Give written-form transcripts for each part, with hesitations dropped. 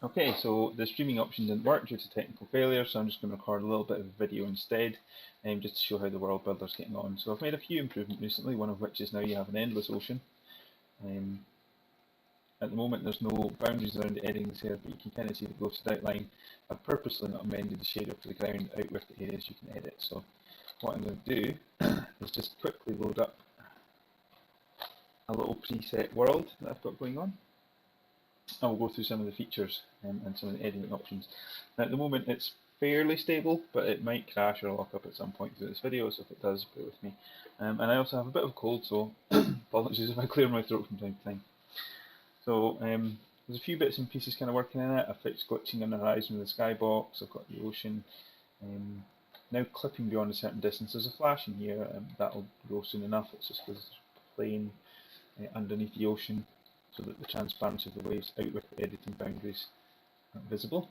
Okay, so the streaming option didn't work due to technical failure, so I'm just going to record a little bit of a video instead, just to show how the world builder's getting on. So I've made a few improvements recently, one of which is now you have an endless ocean. At the moment there's no boundaries around the edgings here, but you can kind of see the ghosted outline. I've purposely not amended the shader for the ground out with the areas you can edit. So what I'm going to do is just quickly load up a little preset world that I've got going on. I'll go through some of the features and some of the editing options. Now at the moment it's fairly stable, but it might crash or lock up at some point through this video, so if it does, bear with me. And I also have a bit of a cold, so apologies if I clear my throat from time to time. So there's a few bits and pieces kind of working in it. I've fixed glitching on the horizon with the skybox, I've got the ocean. Now clipping beyond a certain distance, there's a flash in here, that'll grow soon enough. It's just because it's plain underneath the ocean, so that the transparency of the waves out with the editing boundaries aren't visible.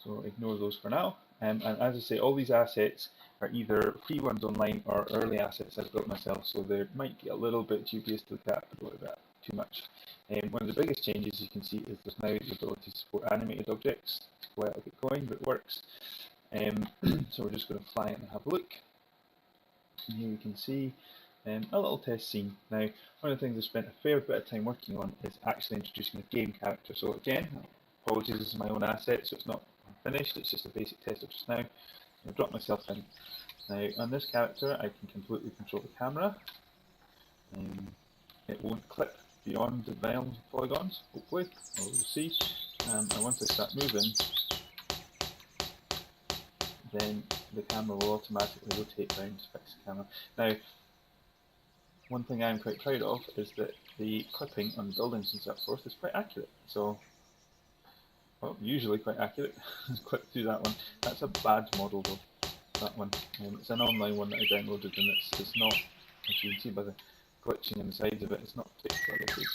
So ignore those for now. And as I say, all these assets are either free ones online or early assets I've built myself, so they might get a little bit dubious to look at, but not that too much. One of the biggest changes you can see is there's now the ability to support animated objects. It's quite a bit going, but it works. So we're just going to fly it and have a look. And here we can see a little test scene. Now, one of the things I've spent a fair bit of time working on is actually introducing a game character. So again, apologies, this is my own asset, so it's not finished, it's just a basic test of just now. I'll drop myself in. Now, on this character, I can completely control the camera. It won't clip beyond the realms of polygons, hopefully, or we'll see. And once I start moving, then the camera will automatically rotate around to fix the camera. Now, one thing I'm quite proud of is that the clipping on buildings and so forth is quite accurate. So, well, usually quite accurate. Click through that one. That's a bad model though, that one. It's an online one that I downloaded, and it's not, as you can see by the glitching on the sides of it, it's not particularly good.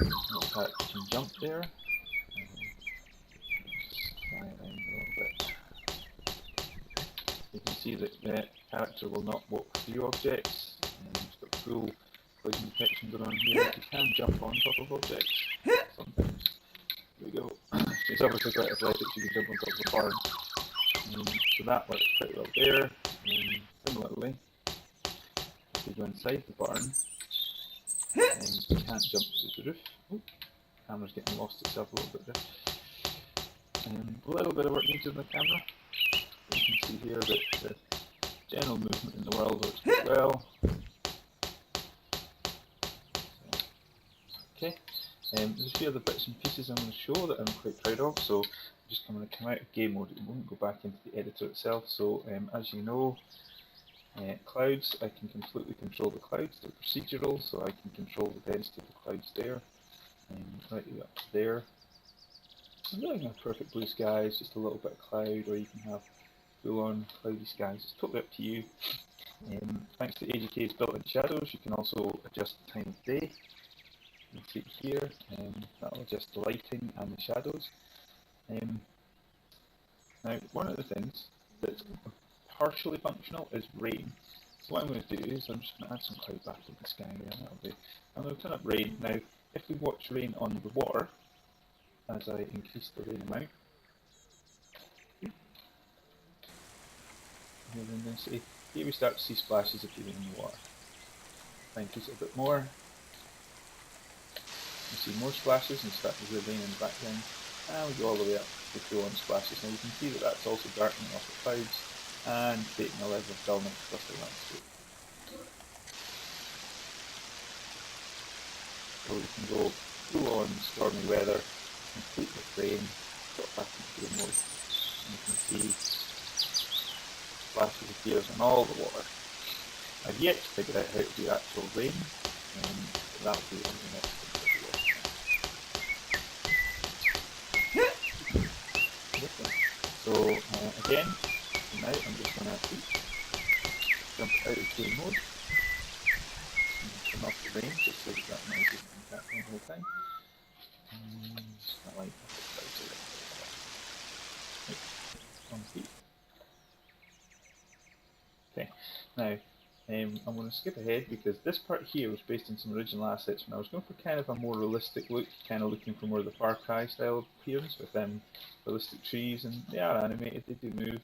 That character can jump there. Just fly around a little bit. You can see that the character will not walk through objects. It's got full collision detection going on here. You can jump on top of objects sometimes. There we go. It's obviously quite athletic, so you can jump on top of the barn. So that works pretty well there. Similarly, if we go inside the barn, you can't jump through the roof. Oh, the camera's getting lost itself a little bit there. A little bit of work needed on the camera. You can see here that the general movement in the world works quite well. So, okay. There's a few other bits and pieces I'm going to show that I'm quite proud of. So I'm just going to come out of game mode at the moment, go back into the editor itself. So as you know, clouds, I can completely control the clouds. They're procedural, so I can control the density of the clouds there, right up to there. I'm not going to have perfect blue skies, just a little bit of cloud, or you can have full-on cloudy skies. It's totally up to you. Thanks to AGK's built-in shadows, you can also adjust the time of day. You can see it here, that'll adjust the lighting and the shadows. Now, one of the things that's partially functional is rain. So what I'm going to do is I'm just going to add some cloud back in the sky there. That'll do. I'm going to turn up rain. Now, if we watch rain on the water, as I increase the rain amount, here we start to see splashes appearing in the water. If I increase it a bit more, you see more splashes and start to hear rain in the background. And we go all the way up to full-on splashes. Now you can see that that's also darkening off the clouds and creating a level of dullness across the landscape. So you can go full-on stormy weather, complete with rain, drop back into game mode, and you can see splashes appears on all the water. I've yet to figure out how to do actual rain, but that'll be on the next video. So again, now I'm just going to jump out of game mode and turn off the rain just so that noise isn't happening the whole time. Not like that. Okay, now I'm going to skip ahead because this part here was based on some original assets, and I was going for kind of a more realistic look, kind of looking for more of the Far Cry style appearance with realistic trees, and they are animated, they do move.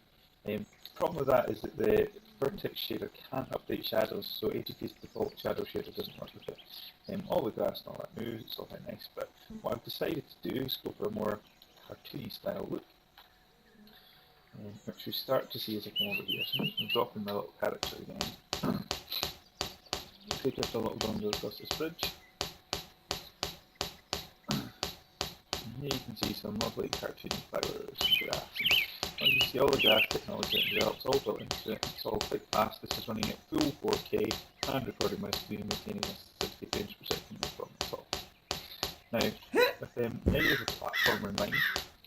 Problem with that is that the vertex shader can't update shadows, so AGK's default shadow shader doesn't work with it. All the grass and all that moves, it's all very nice, but what I've decided to do is go for a more cartoony style look, which we start to see as I come over here. So I'm just going to drop in my little character again. Take us a little longer across this bridge. And here you can see some lovely cartoony flowers and grass. And you see all the grass technology that develops all built into it. It's all quite fast. This is running at full 4K and recording my screen, maintaining a 60 frames per second, no problem at all. Now, with the idea of a platformer in mind,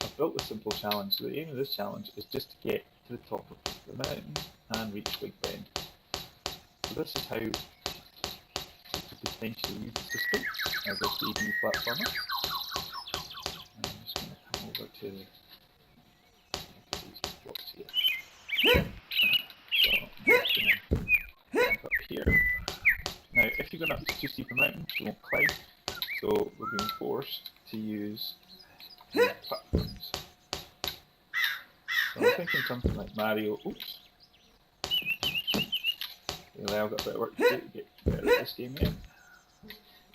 I've built a simple challenge. So the aim of this challenge is just to get to the top of the mountain and reach Big Bend. So this is how you could potentially use the system as a 3D platformer. And I'm just going to come over to these blocks here. So I'm just going to jump up here. Now, if you're going up too steep a mountain, you won't climb. So we're being forced to use platforms. So I'm thinking something like Mario. Oops. Anyway, I've got a bit of work to do to get better at this game yet.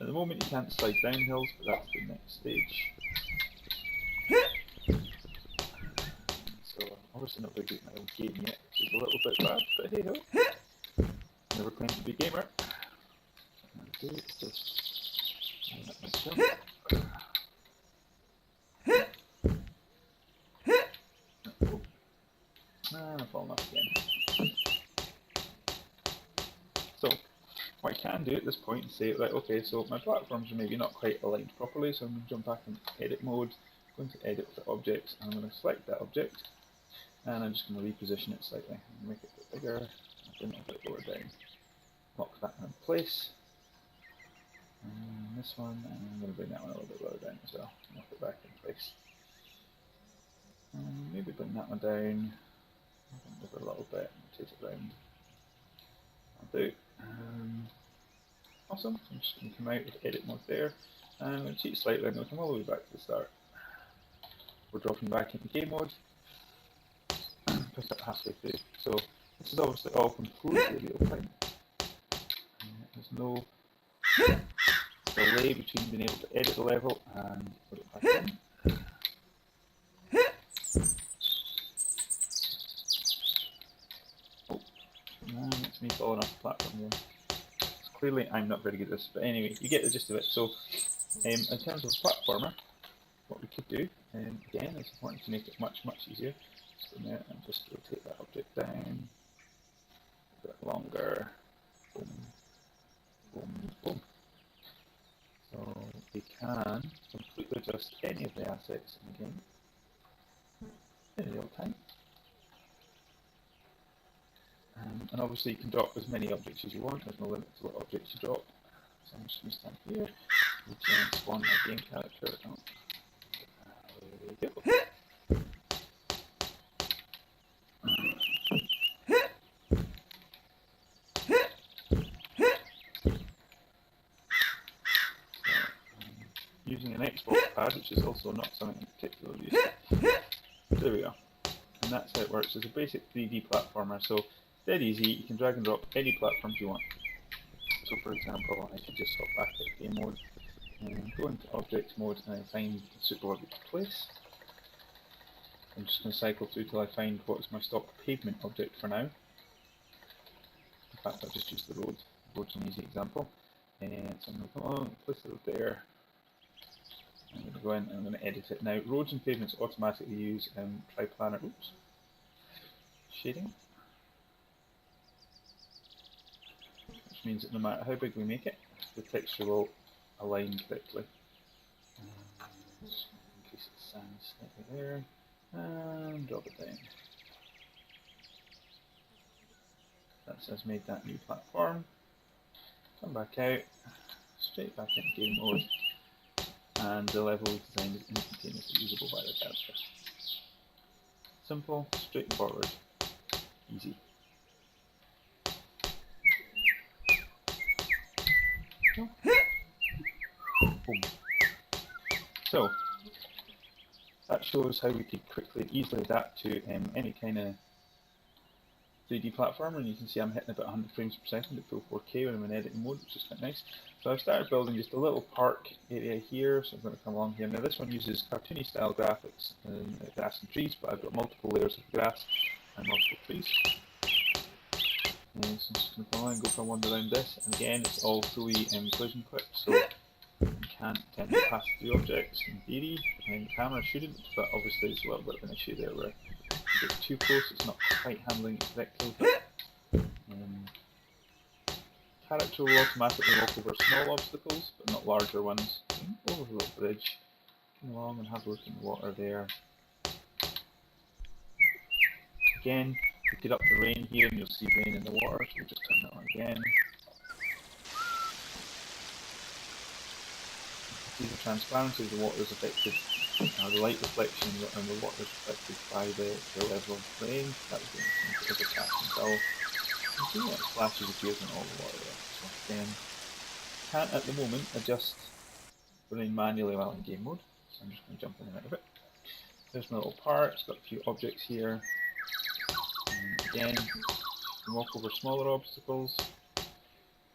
At the moment you can't slide down hills, but that's the next stage. So I'm obviously not very good at my own game yet, which is a little bit bad, but hey ho. Never claimed to be a gamer. What I'm going to do is just line up my jump. Oh. And I've fallen off again. So what I can do at this point is say, right, okay, so my platforms are maybe not quite aligned properly, so I'm going to jump back into edit mode, go into edit for objects, and I'm going to select that object, and I'm just going to reposition it slightly, make it a bit bigger, bring it a bit lower down, lock that in place, and this one, and I'm going to bring that one a little bit lower down as well, lock it back in place. And maybe bring that one down, over a little bit, and take it round. I'll do. Awesome, I'm just going to come out with edit mode there, and I'm going to cheat slightly, I'm going to come all the way back to the start. We're dropping back into game mode, pick up halfway through. So this is obviously all completely real time. There's no delay between being able to edit the level and put it back in. Oh, and it's me falling off the platform there. Clearly I'm not very good at this, but anyway, you get the gist of it. So in terms of platformer, what we could do, again, it's important to make it much easier. So now I'm just rotate that object down a bit longer. Boom, boom, boom. So we can completely adjust any of the assets in the game in real time. And obviously you can drop as many objects as you want, there's no limit to what objects you drop. So I'm just going to stand here, and spawn my game character. Oh. There we go. Using an Xbox pad, which is also not something in particular use. There we go. And that's how it works. It's a basic 3D platformer, so dead easy. You can drag and drop any platforms you want. So for example, I could just hop back to game mode and go into object mode and find the super object to place. I'm just going to cycle through till I find what is my stock pavement object for now. In fact, I'll just use the road. The road's an easy example. And so I'm going to come on, place it there. I'm going to go in and I'm going to edit it. Now, roads and pavements automatically use triplanar shading, which means that no matter how big we make it, the texture will align correctly. Just increase its size slightly there, and drop it down. That says made that new platform. Come back out, straight back into game mode. And the level we designed is instantaneously usable by the character. Simple, straightforward, easy. go. Boom. So that shows how we could quickly and easily adapt to any kind of 3D platformer, and you can see I'm hitting about 100 frames per second at full 4K when I'm in editing mode, which is quite nice. So I've started building just a little park area here, so I'm going to come along here. Now this one uses cartoony style graphics and grass and trees, but I've got multiple layers of grass and multiple trees. And so I'm just going to come along and go for a wander around this, and again it's all fully collision clipped, so you can't pass through objects in theory, and the camera shouldn't, but obviously it's a little bit of an issue there where if you get too close it's not quite handling it correctly, but character will automatically walk over small obstacles, but not larger ones. Over the little bridge, come along and have a look in the water there. Again, we could up the rain here and you'll see rain in the water, so we'll just turn that on again. See the transparency of the water is affected, the light reflection and the water is affected by the level of rain. That was going to be a cast and dull. You can see that splashes appears in all the water there. So again, can't at the moment adjust the rain manually while in game mode, so I'm just going to jump in and out of it. There's my little part, it's got a few objects here. And again, you can walk over smaller obstacles.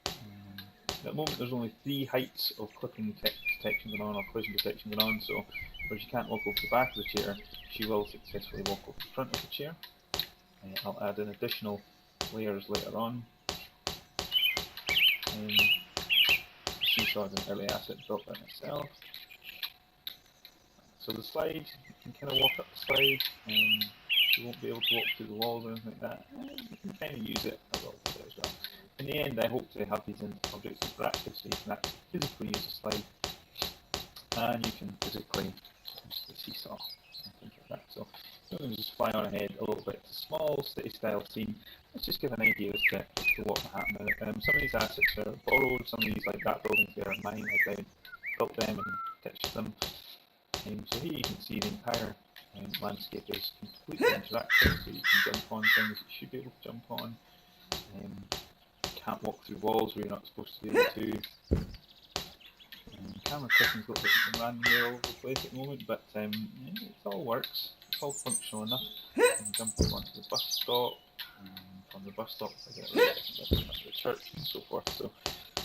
At the moment there's only 3 heights of clipping detection going on, or collision detection going on, so whereas you can't walk over the back of the chair, she will successfully walk over the front of the chair. I'll add in additional layers later on. The seesaw is an early asset built by myself. So the slide, you can kind of walk up the slide, and you won't be able to walk through the walls or anything like that. You can kind of use it a little bit as well. In the end, I hope to have these objects interactive, so you can actually physically use the slide, and you can physically use the seesaw and things like that. So I'm going to just fly on ahead a little bit. It's a small city-style scene. Let's just give an idea as to what will happen. Some of these assets are borrowed. Some of these, like that building there, are mine. I built them and pitched them. So here you can see the entire landscape is completely interactive, so you can jump on things that you should be able to jump on. Can't walk through walls where you're not supposed to be able to. Camera clipping's a little bit randomly all over the place at the moment, but it all works. It's all functional enough. I'm jumping onto the bus stop, and from the bus stop I get to the church and so forth. So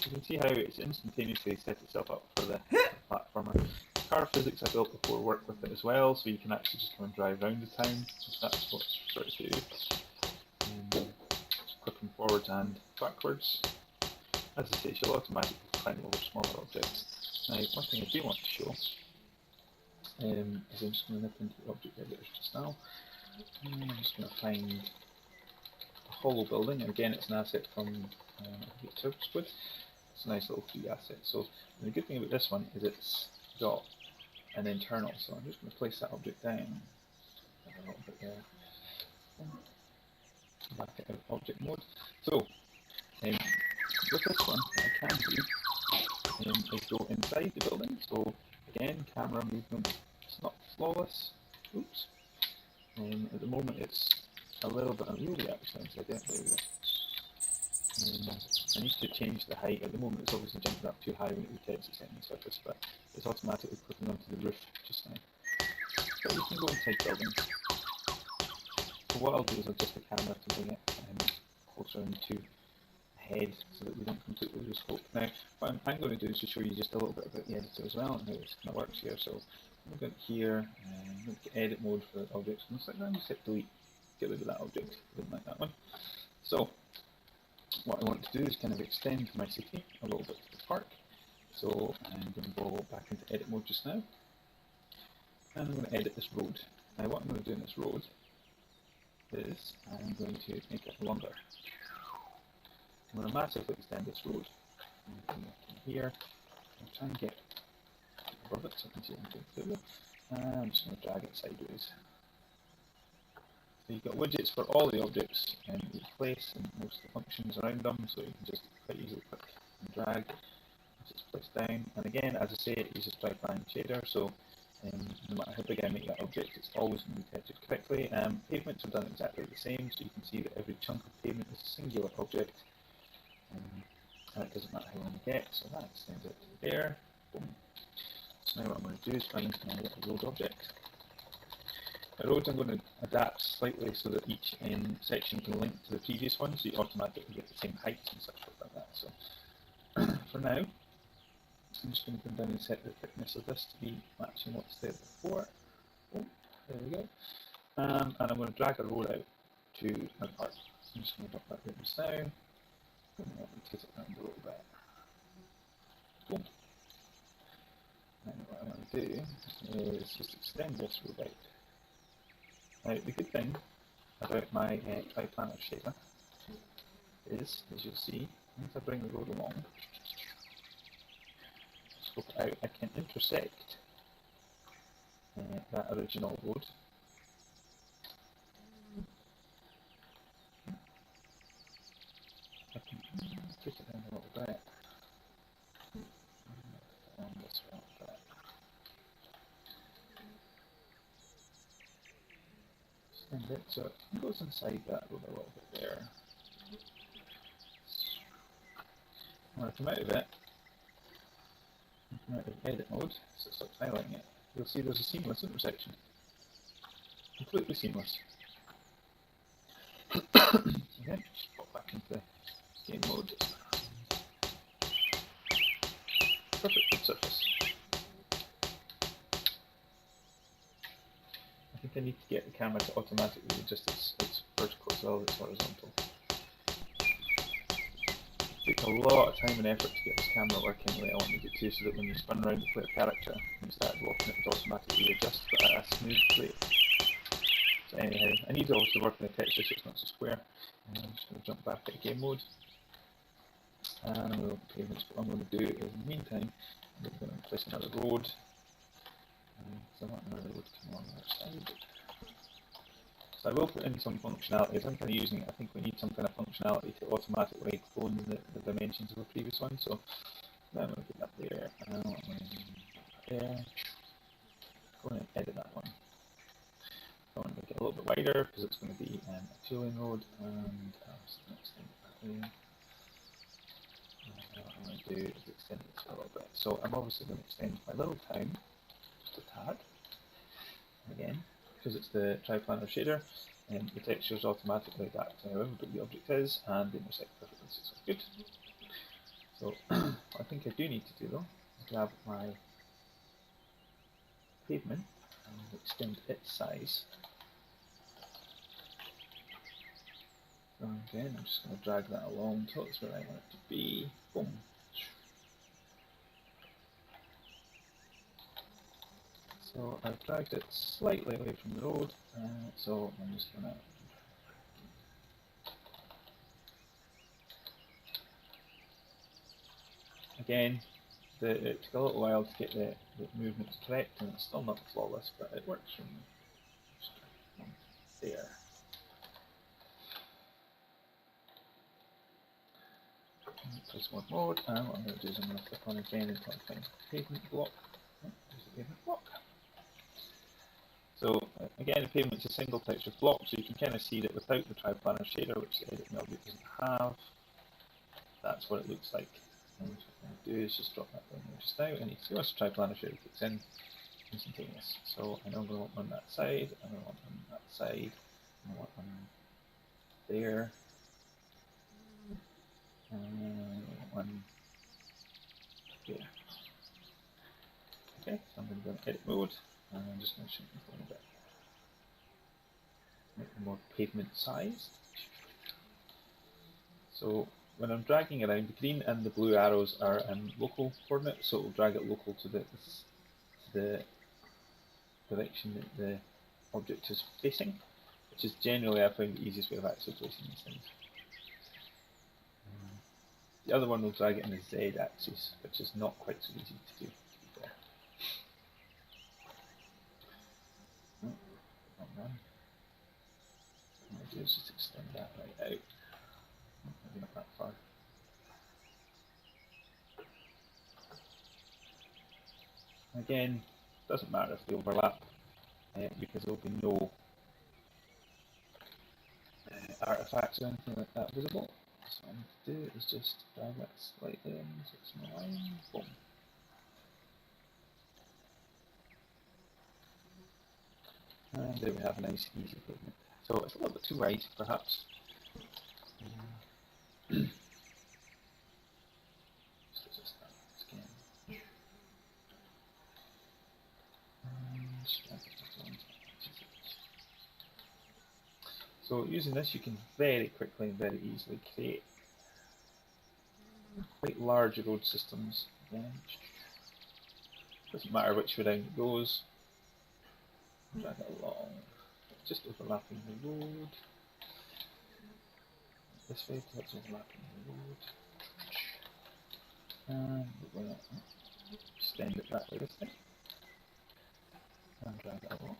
you can see how it's instantaneously set itself up for the platformer. Car physics I built before work with it as well, so you can actually just come and drive around the town if that's what you prefer to do. Clipping forwards and backwards. As I say, she'll automatically climb over smaller objects. Now, one thing I do want to show is I'm just going to nip into the object editors just now. I'm just going to find a hollow building, and again it's an asset from Turbosplit. It's a nice little free asset. So the good thing about this one is it's got an internal, so I'm just going to place that object down a little bit there. Back out of object mode. So with this one, what I can do is go inside the building. So again, camera movement, it's not flawless. Oops. At the moment it's a little bit unruly actually inside there. There we go. I need to change the height. At the moment it's obviously jumping up too high when it detects its enemy surface, but it's automatically clipping onto the roof just now. But we can go inside buildings. So what I'll do is I'll adjust the camera to bring it closer into head so that we don't completely lose scope. Now, what I'm going to do is to show you just a little bit about the editor as well and how this kind of works here. So I'm going to here, I'm going to get edit mode for objects, and it's like that, just hit delete, get rid of that object, didn't like that one. So what I want to do is kind of extend my city a little bit to the park. So I'm going to go back into edit mode just now, and I'm going to edit this road. Now what I'm going to do in this road is I'm going to make it longer. I'm going to massively extend this road. I'm going to come here, I'll try and get above it so I can see what I'm doing through. And I'm just going to drag it sideways. So you've got widgets for all the objects in each place and most of the functions around them, so you can just quite easily click and drag as it's placed down. And again, as I say, it uses stripe-line shader, so no matter how big I make that object, it's always going to be textured correctly. Pavements are done exactly the same, so you can see that every chunk of pavement is a singular object. It doesn't matter how long we get, so that extends it to there. Boom. So now what I'm going to do is find my little road object. The roads I'm going to adapt slightly so that each section can link to the previous one, so you automatically get the same height and such like that. So for now, I'm just going to come down and set the thickness of this to be matching what's there before. Oh, there we go. And I'm going to drag a road out to my part. So I'm just going to drop that radius down. And rotate it around a little bit. Boom. And what I'm going to do is just extend this road out. Now, the good thing about my tri-planar shader is, as you'll see, once I bring the road along, scope it out, I can intersect that original road. I can take it down a little bit. And this way a little bit. Extend it so it goes inside that road a little bit there. When I come out of it, come out of edit mode, so it stops highlighting it, you'll see there's a seamless intersection. Completely seamless. Again, just pop back into game mode. Perfect good surface. I think I need to get the camera to automatically adjust its vertical as well as its horizontal. It took a lot of time and effort to get this camera working the way I wanted it to, so that when you spun around the player character and you started walking, it would automatically adjust at a smooth rate. So anyhow, I need to also work on the texture so it's not so square. And I'm just going to jump back into game mode. And I'm going to pavements. What I'm going to do is, in the meantime, I'm going to place another road. So I want another road to come along the other side. So I will put in some functionality. I'm kind of using it. I think we need some kind of functionality to automatically clone the dimensions of the previous one. So now I'm going to put that there. And I'm going to put there. Go and edit that one. I want to make it a little bit wider because it's going to be a two-lane road, and I'm just going to extend it that way. And what I'm going to do is extend it a little bit. So I'm obviously going to extend my little town just a tad. Again, because it's the tri-planar shader, and the texture is automatically adapted to however big the object is, and they intersect perfectly, so it's good. So what I think I do need to do though is grab my pavement and extend its size. So again, I'm just going to drag that along till it's where I want it to be. Boom. So I've dragged it slightly away from the road, so I'm just going to again, it took a little while to get the movements correct, and it's still not flawless, but it works from there. Place one mode, and what I'm going to do is I'm going to click on again until I find pavement block. Oh, there's the pavement block. So again, the pavement's a single texture block, so you can kind of see that without the tri-planar shader, which the edit object doesn't have, that's what it looks like. And what I'm going to do is just drop that down there just now, and you can see once the tri-planar shader kicks in, instantaneous. So I know I'm going to want one on that side, I'm going to want one on that side, I'm going to want one there, and I'm going to want one there. Okay, so I'm going to go into edit mode, and I'm just going to shrink this a little bit. Make them more pavement sized. So when I'm dragging around, the green and the blue arrows are local coordinates, so it will drag it local to the direction that the object is facing, which is generally, I found, the easiest way of actually placing these things. The other one will drag it in the Z axis, which is not quite so easy to do, to be fair. Oh, wrong one. What I'll do is just extend that right out. Oh, maybe not that far. Again, doesn't matter if they overlap, because there will be no artifacts or anything like that visible. So what I need to do is just drag that slightly in so it's in line. Boom. And there we have a nice easy pavement. So it's a little bit too wide perhaps. So using this you can very quickly and very easily create quite large road systems. Again, doesn't matter which way down it goes. Drag it along, just overlapping the road. This way, so it's overlapping the road. And we're going to extend it that way this time. And drag it along.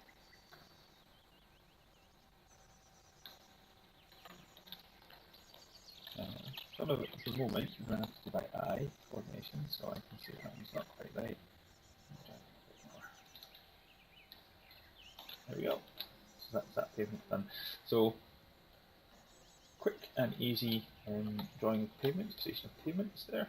Some of it at the moment, I'm going to have to go by eye coordination, so I can see that one's not quite right. There we go. So that's that pavement done. So quick and easy drawing of pavement, creation of pavements there.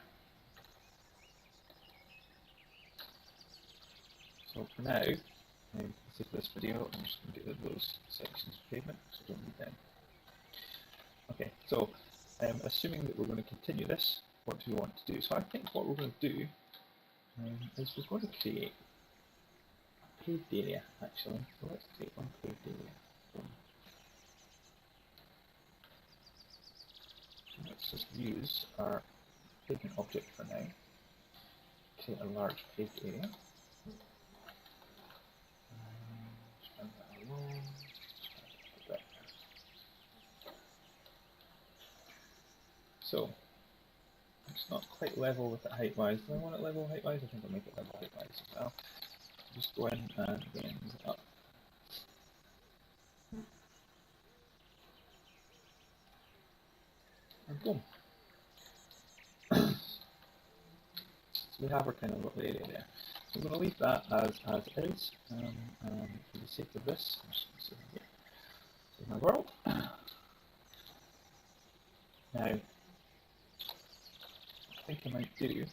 So for now, for the sake of this video, I'm just going to get rid of those sections of pavement, so I don't need them. Okay, so assuming that we're going to continue this, what do we want to do? So I think what we're going to do is we're going to create a paved area, actually. So let's create one paved area. So let's just use our pavement object for now. Create a large paved area. Just bring that along. So it's not quite level with it height-wise. Do I want it level height-wise? I think I'll make it level height-wise as well. Just go in and then move it up. And boom. So we have our kind of little area there. So I'm going to leave that as is. For the sake of this, I'm just going to say here, save my world. Now, I think I might do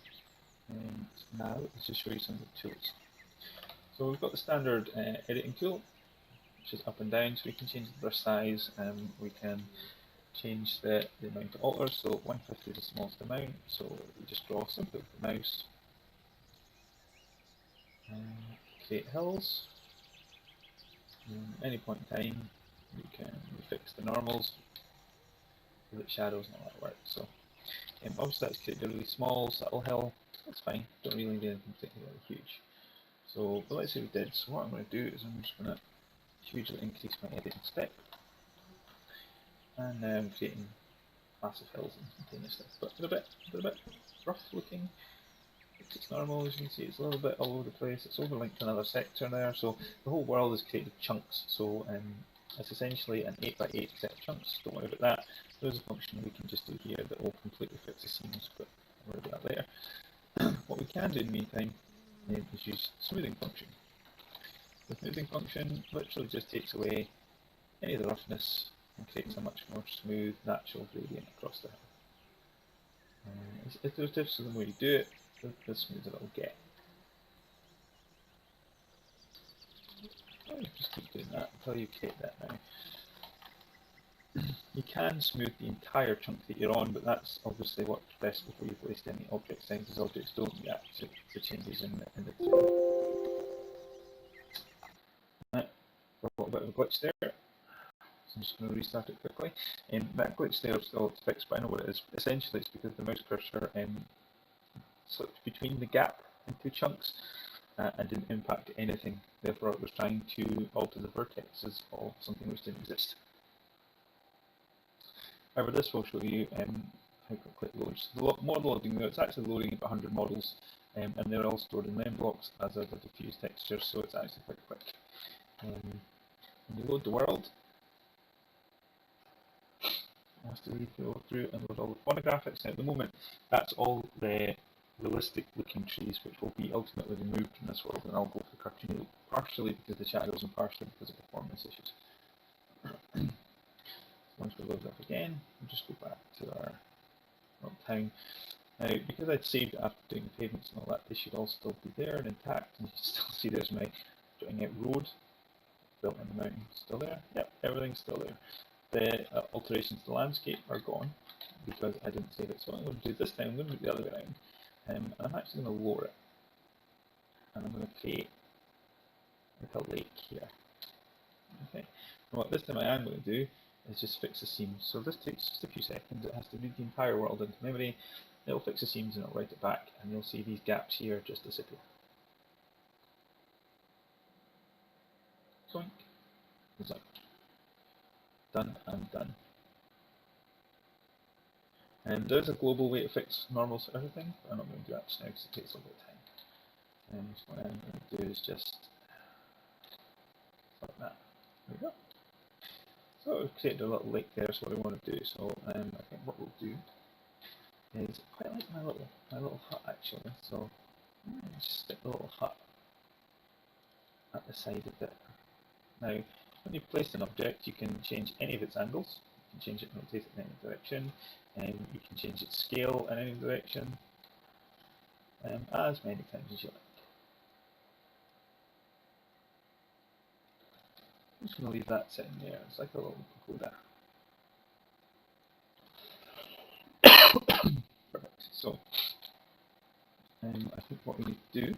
now is just show you some of the tools. So we've got the standard editing tool, which is up and down, so we can change the brush size, we can change the amount to alter, so 150 is the smallest amount, so you just draw simply with the mouse. Create hills. Any point in time, you can fix the normals, so that shadows and all that work. So obviously that's created a really small, subtle hill. That's fine, don't really need anything particularly huge. So, but let's say we did. So what I'm going to do is I'm just going to hugely increase my editing step. And now I'm creating massive hills instantaneously. But they're a bit rough looking. It's normal, as you can see, it's a little bit all over the place. It's overlinked to another sector there, so the whole world is created of chunks. So it's essentially an 8x8 set of chunks. Don't worry about that. There's a function we can just do here that will completely fix the seams, but I'll worry about that later. What we can do in the meantime is use smoothing function. The smoothing function literally just takes away any of the roughness and creates a much more smooth, natural gradient across the hill. It's iterative, so the more you do it, the smoother it will get. I'll just keep doing that until you create that now. You can smooth the entire chunk that you're on, but that's obviously what's best before you've wasted any object sizes. Objects don't react to changes in the terrain. A little bit of a glitch there. So I'm just going to restart it quickly. That glitch there is still fixed, but I know what it is. Essentially, it's because the mouse cursor slipped between the gap in two chunks and didn't impact anything. Therefore, it was trying to alter the vertexes of something which didn't exist. However, this will show you how quickly it loads. The model loading there, it's actually loading about 100 models, and they're all stored in mem blocks as are the diffuse textures, so it's actually quite quick. When you load the world, it has to go through and load all the phonographics. Now, at the moment, that's all the realistic looking trees which will be ultimately removed from this world, and I'll go for the cartoon look, partially because of the shadows and partially because of performance issues. Once we load that again, we'll just go back to our town. Now, because I'd saved it after doing the pavements and all that, they should all still be there and intact, and you can still see there's my drawing out road built on the mountain still there. Yep, everything's still there. The alterations to the landscape are gone because I didn't save it. So what I'm going to do this time, I'm going to do it the other way around. I'm actually going to lower it, and I'm going to create like a lake here. Okay. And what this time I am going to do is just fix the seams. So this takes just a few seconds. It has to read the entire world into memory. It'll fix the seams and it'll write it back, and you'll see these gaps here just disappear. Zoink. Zoink. Done and done. And there's a global way to fix normal sort of thing, but I'm not going to do that just now because it takes a little bit of time. And what I'm going to do is just like that. There we go. So we've created a little lake there, so what we want to do. So I think what we'll do is quite like my little hut actually. So just stick the little hut at the side of it. Now, when you've placed an object, you can change any of its angles. You can change it and rotate it in any direction, and you can change its scale in any direction, as many times as you like. I'm just going to leave that sitting there. It's like a little pagoda. Perfect. So, I think what we need to do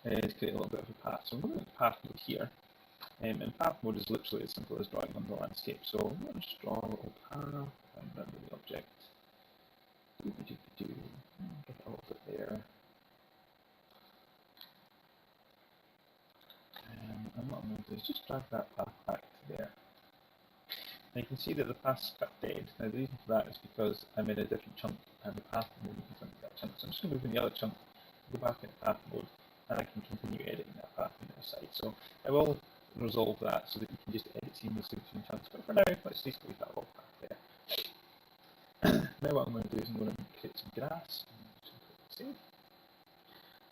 is create a little bit of a path. So I'm going to go to path mode here. And path mode is literally as simple as drawing on the landscape. So I'm going to just draw a little path and remember the object. Get a little bit there. And what I'm going to do is just drag that path back to there. Now you can see that the path's cut dead. Now the reason for that is because I'm in a different chunk and the path mode is different to that chunk. So I'm just going to move in the other chunk, go back into path mode, and I can continue editing that path on the other side. So I will resolve that so that you can just edit seamlessly between chunks. But for now, let's just leave that little path there. Now what I'm going to do is I'm going to create some grass. Save.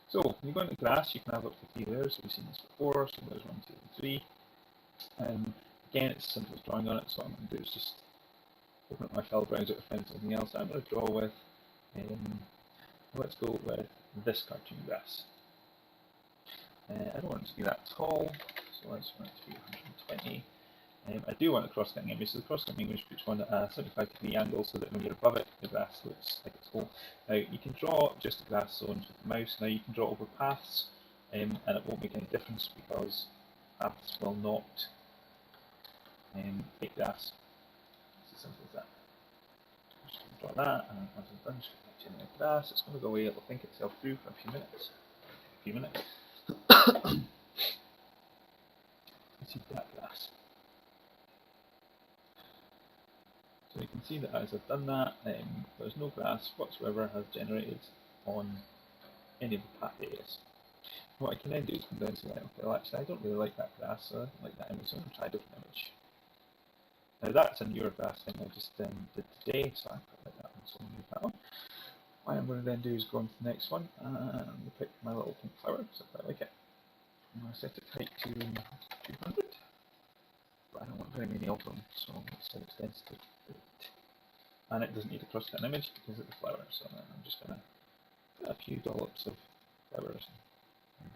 So when you go into grass, you can have up to 3 layers. So we've seen this before. So there's 1, 2, and 3. Again, it's as simple as drawing on it. So what I'm going to do is just open up my file browser to find something else. I'm going to draw with. Let's go with this cartoon grass. I don't want it to be that tall, so let's want it to be 120. I do want a cross-cutting image, so the cross-cutting image puts one at a 75-degree angle so that when you're above it, the grass looks like it's whole. Now, you can draw just the grass zones with the mouse. Now, you can draw over paths, and it won't make any difference because paths will not take grass. It's as simple as that. I'm just going to draw that, and once I'm done, just going to generate grass. It's going to go away, it'll think itself through for a few minutes. Let's see that grass. So you can see that as I've done that, there's no grass whatsoever has generated on any of the path areas. What I can then do is come down and say, okay, well actually I don't really like that grass, so I don't like that image, so I'm going to try a different image. Now that's a newer grass thing I just did today, so I quite like that one, so I'll move that on. What I'm going to then do is go on to the next one, and I'm going to pick my little pink flower, because I quite like it. I'm going to set its height to 200, but I don't want very many of them, so let's set its density to 8. And it doesn't need a cross-cut image because of the flower, so I'm just going to put a few dollops of flowers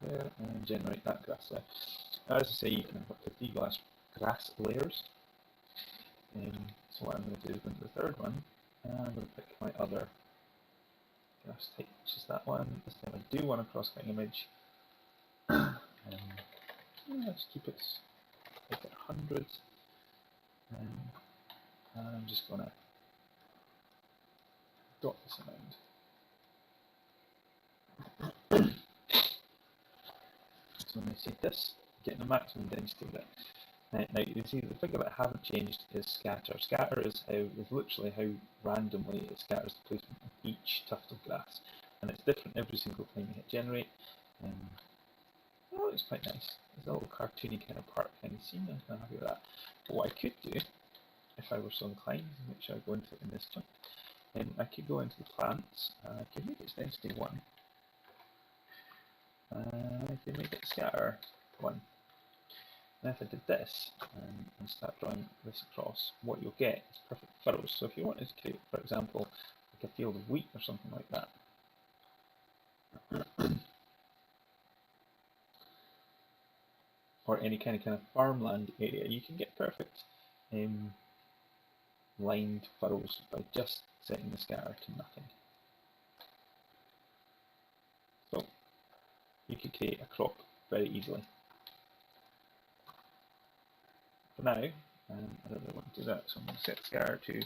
there and generate that grass there. Now, as I say, you can have up to 3 grass layers. So what I'm going to do is go into the third one, and I'm going to pick my other grass type, which is that one. This time I do want a cross-cutting image. Let's keep it like at 100. And I'm just going to dot this around. So when I see this, getting the maximum density of it. Now you can see the thing that I haven't changed is scatter. Scatter is literally how randomly it scatters the placement of each tuft of grass, and it's different every single time you hit generate. Oh, it's quite nice. There's a little cartoony kind of park kind of scene. I'm quite happy with that. But what I could do, if I were so inclined, make sure I go into it in this chunk. I could go into the plants, and I could make its density 1. I could make it scatter 1. Now if I did this, and start drawing this across, what you'll get is perfect furrows. So if you wanted to create, for example, like a field of wheat or something like that. Or any kind of farmland area, you can get perfect lined furrows by just setting the scatter to nothing. So you could create a crop very easily. For now, I don't really want to do that, so I'm going to set scatter to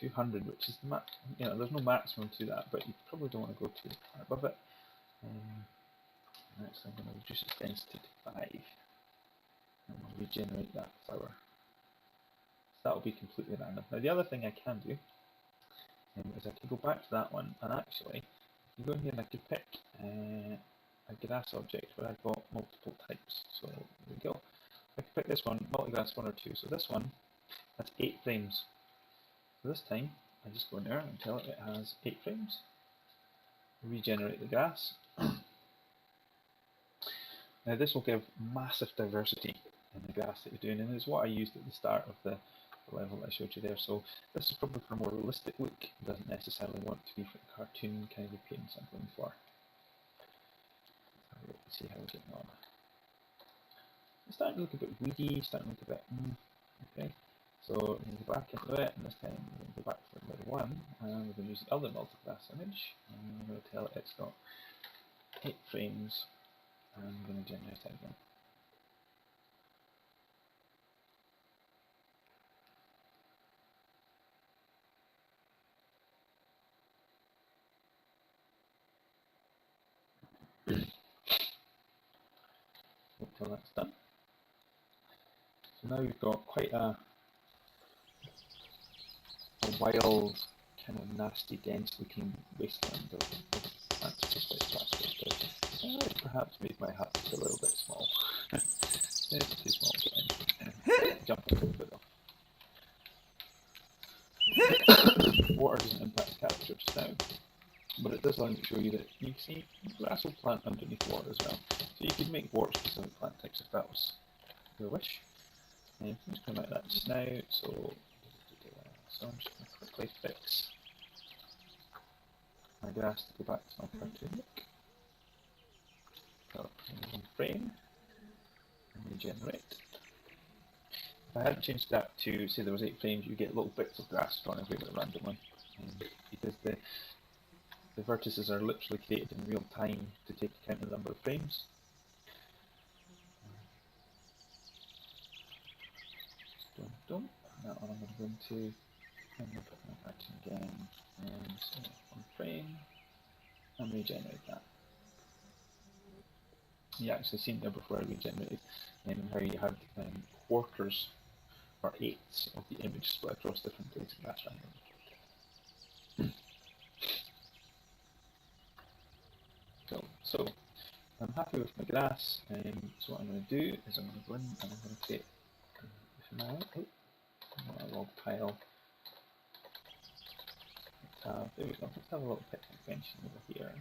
200, which is the max. You know, there's no maximum to that, but you probably don't want to go too far above it. Next, I'm going to reduce its density to 5, and we'll regenerate that flower. So that will be completely random. Now, the other thing I can do is I can go back to that one, and actually, you go in here and I could pick a grass object where I've got multiple types. So there we go. I can pick this one, multigrass 1 or 2. So this one has 8 frames. So this time, I just go in there and tell it has 8 frames. Regenerate the grass. Now this will give massive diversity in the grass that you're doing, and it's what I used at the start of the level that I showed you there. So this is probably for a more realistic look. It doesn't necessarily want to be for the cartoon kind of appearance I'm going for. Let's see how we're getting on. It's starting to look a bit weedy, starting to look a bit okay. So we're going to go back into it, and this time we're going to go back to level 1, and we're going to use the other multigrass image, and I'm going to tell it it's got 8 frames, and I'm going to generate it again. Until that's done. So now we've got quite a wild, kind of nasty, dense looking wasteland of plants, just like plastic. I would perhaps make my hut a little bit small. It's too small again. Jump a little bit off. Water doesn't impact capture just now, but it does allow me to show you that you can see grass will plant underneath water as well. So you could make water specific plant types if that was your wish. And I'm just going to like that just now, so I'm just going to quickly fix my grass to go back to my cartoon look. Frame and regenerate. If I hadn't changed that to say there was 8 frames, you get little bits of grass drawn everywhere randomly, because the vertices are literally created in real time to take account of the number of frames. Dum. That one I'm going to go into. I'm going to put my cartoon again, and so 1 frame, and regenerate that. You actually seen there before I regenerated how you had quarters or 8ths of the image split across different blades of grass randomly. So I'm happy with my grass, so what I'm going to do is I'm going to go in and I'm going to create my log pile. There we go. Let's have a little picnic bench over here.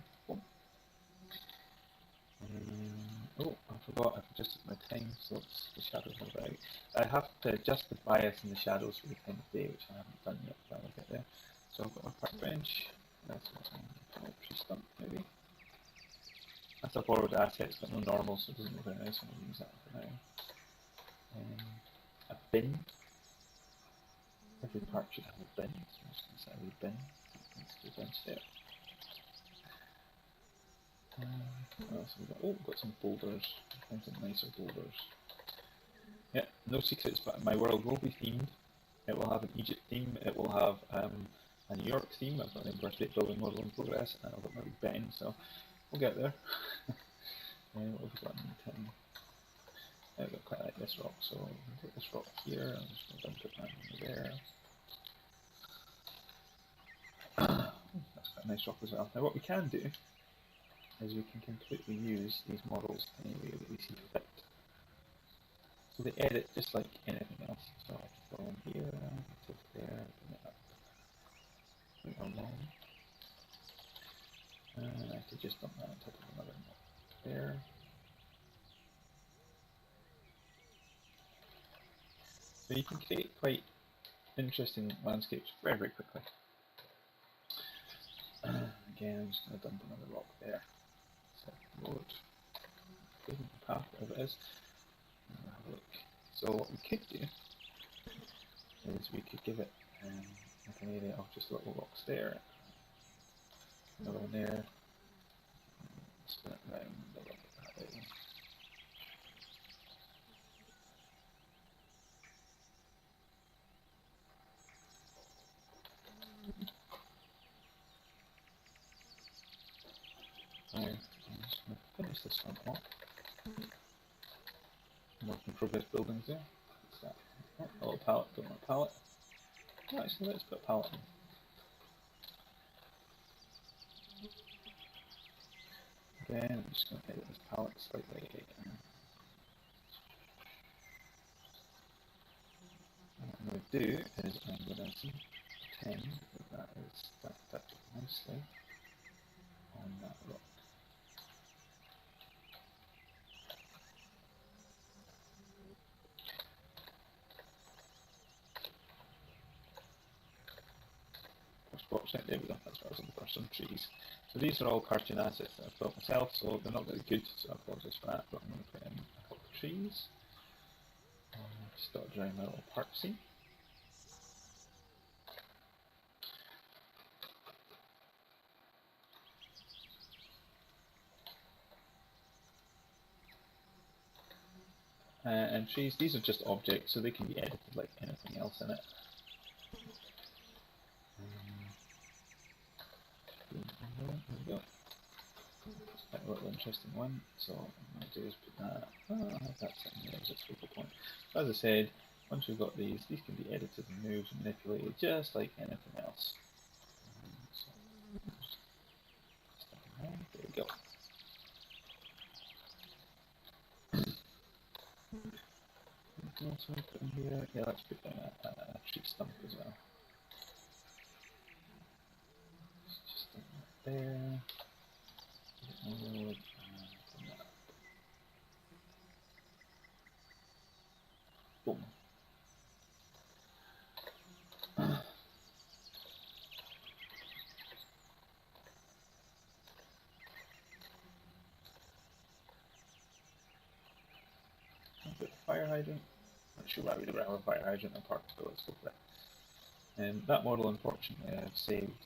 Oh, I forgot, I've adjusted my time, so it's the shadows are out. I have to adjust the bias in the shadows for the time of day, which I haven't done yet, but I'll get there. So I've got my park bench, that's what I'm going to tree stump maybe. That's a borrowed asset, it's got no normal, so it doesn't look very nice, I'm going to use that for now. A bin. Every park should have a bin, so I'm just going to set a wee bin. Let's do a bench there. What else have we got? Oh, we've got some boulders. Find some nicer boulders. Yeah, no secrets, but my world will be themed. It will have an Egypt theme, it will have a New York theme. I've got an Empire State Building model in progress, and I've got my big Ben, so we'll get there. What have we got in the time? I've got quite like this rock, so I'm going to take this rock here, I'm just going to dump it down over there. That's quite a nice rock as well. Now what we can do is we can completely use these models any way that we see fit. So they edit just like anything else. So I can go in here, take it there, bring it up, bring it along. And I could just dump that on top of another mod there. So you can create quite interesting landscapes very, very quickly. again, I'm just going to dump another rock there. So load, good path, whatever it is. And we'll have a look. So what we could do is we could give it like an area of just little rocks there, another one there, spin it around a little bit that way. Now, I'm just going to finish this one off. Work in progress buildings there. What's that? Oh, a little pallet, don't want a pallet. Oh, actually, let's put a pallet in. Again, I'm just going to edit this palette slightly. What I'm going to do is I'm going to pretend that is stacked up nicely on that rock. Watch out, there we go, that's what I was looking for, some trees. So these are all cartoon assets that I've built myself, so they're not very good, so I apologise for that, but I'm going to put in a couple of trees. Just dot around my little park scene. And trees, these are just objects, so they can be edited like anything else in it. There we go. Quite a little interesting one. So what I'm going to do is put that. Oh, I have that sitting there as a focal point. As I said, once we've got these can be edited and moved and manipulated just like anything else. So, there we go. Anything else we put in here? Yeah, let's put down a tree stump as well. Just there. Wood, boom. I've got a fire hydrant. Not sure why we don't have a fire hydrant in a park, but let's go for it. And that model, unfortunately, I've saved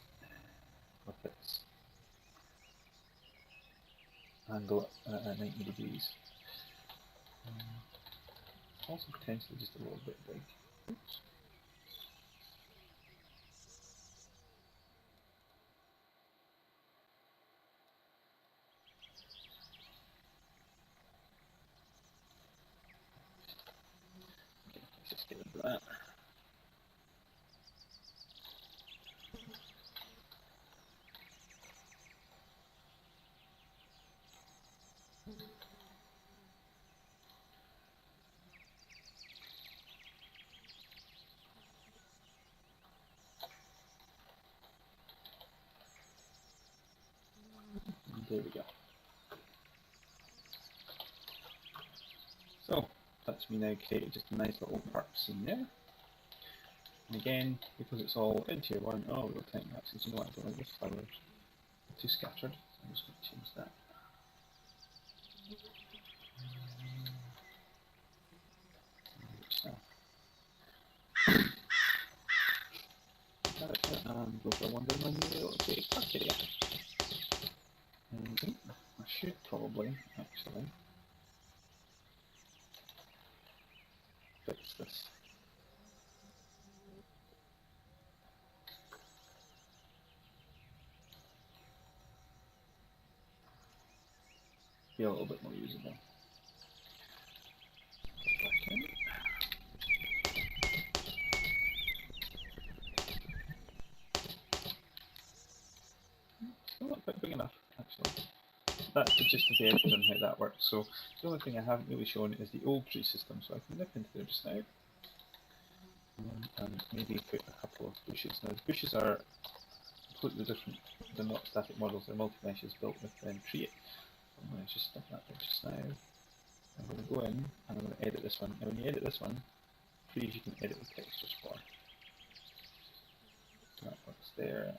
with its angle at 90 degrees. Also potentially just a little bit big. Oops. Okay, let's just get rid of that. And there we go. So that's me now created just a nice little park scene there. And again, because it's all in tier 1, oh, we'll time lapses. You know what, I don't like this flowers. They're too scattered, so I'm just going to change that. And go for one down my new okay, park area. And I should probably actually fix this. Be a little bit more usable. Back in. Still not quite big enough, actually. That's the gist of the edges and how that works. So the only thing I haven't really shown is the old tree system, so I can nip into there just now. And maybe put a couple of bushes. Now the bushes are completely different. They're not static models, they're multi-meshes built with tree. I'm going to just stick that there just now. I'm going to go in and I'm going to edit this one. Now when you edit this one, trees you can edit the textures for. So that works there.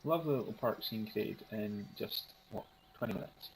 lovely little park scene created in just, what, 20 minutes.